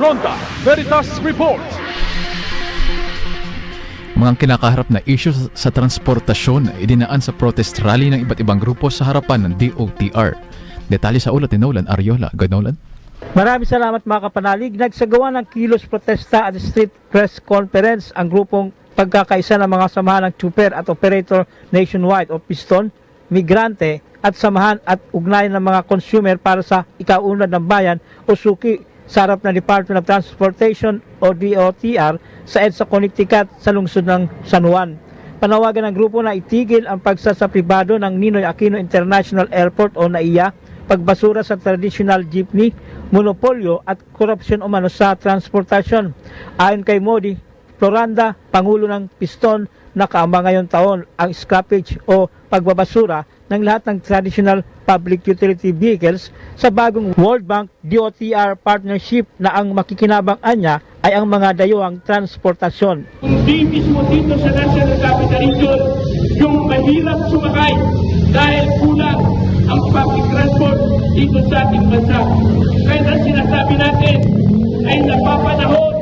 Ronda Veritas Report. Mga kinakaharap na issue sa transportasyon idinaan sa protest rally ng iba't ibang grupo sa harapan ng DOTR. Detalye sa ulat ni Nolan Ariola. Good, Nolan? Maraming salamat mga kapanalig. Nagsagawa ng kilos protesta at street press conference ang grupong pagkakaisa ng mga samahan ng Chuper at Operator Nationwide o Piston, Migrante at samahan at ugnayan ng mga consumer para sa ikaunlad ng bayan o suki sa harap ng Department of Transportation o DOTR sa EDSA Connecticut sa lungsod ng San Juan. Panawagan ng grupo na itigil ang pagsasapribado ng Ninoy Aquino International Airport o NAIA, pagbasura sa traditional jeepney, monopolyo at korupsyon umano sa transportasyon. Ayon kay Modi Floranda, Pangulo ng Piston, nakaamba ngayong taon ang scrappage o pagbabasura ng lahat ng traditional public utility vehicles sa bagong World Bank DOTR partnership na ang makikinabang niya ay ang mga dayuhang transportasyon. Hindi mismo dito sa National Capital Region yung mahirap sumakay dahil kulang ang public transport dito sa ating bansa. Kaya ang sinasabi natin ay napapanahon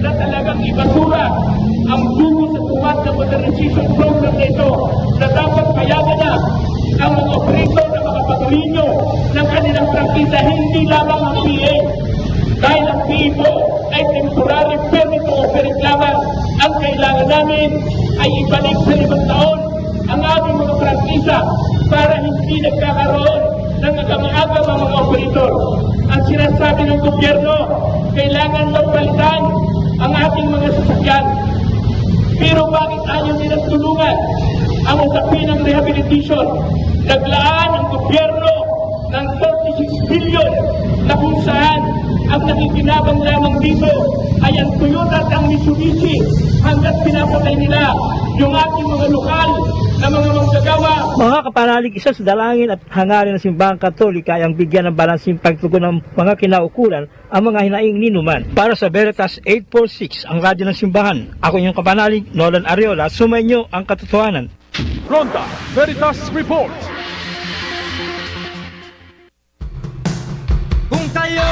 na talagang ibasura ang bungo sa tumat na modernization program nito na dapat payagan na ang mga operator na makapag-renew ng kanilang prangkisa, hindi lamang ang PA. Dahil ang PA po ay temporary permit to operate lamang. Ang kailangan namin ay ibalik sa 5 taon ang aming mga prangkisa para hindi nagkakaroon ng agam-agam ang mga operator. Ang sinasabi ng gobyerno, kailangan magpalitan ang ating mga sasakyan. Pero bakit ayaw nilang tulungan ang usapin ng rehabilitation? Naglaan ang gobyerno ng 36 billion na kung saan ang nakikinabang lamang dito ay ang Toyota at ang Mitsubishi hanggat pinapatay nila yung ating mga lokal na mga manggagawa. Mga kapanalig, isa sa dalangin at hangarin ng simbahang Katolika ay ang bigyan ng balansing pagtugon ng mga kinaukulan ang mga hinaing ninuman. Para sa Veritas 846, ang radyo ng simbahan. Ako inyong kapanalig, Nolan Ariola, sumainyo ang katotohanan. Ronda Veritas Report. Kung tayo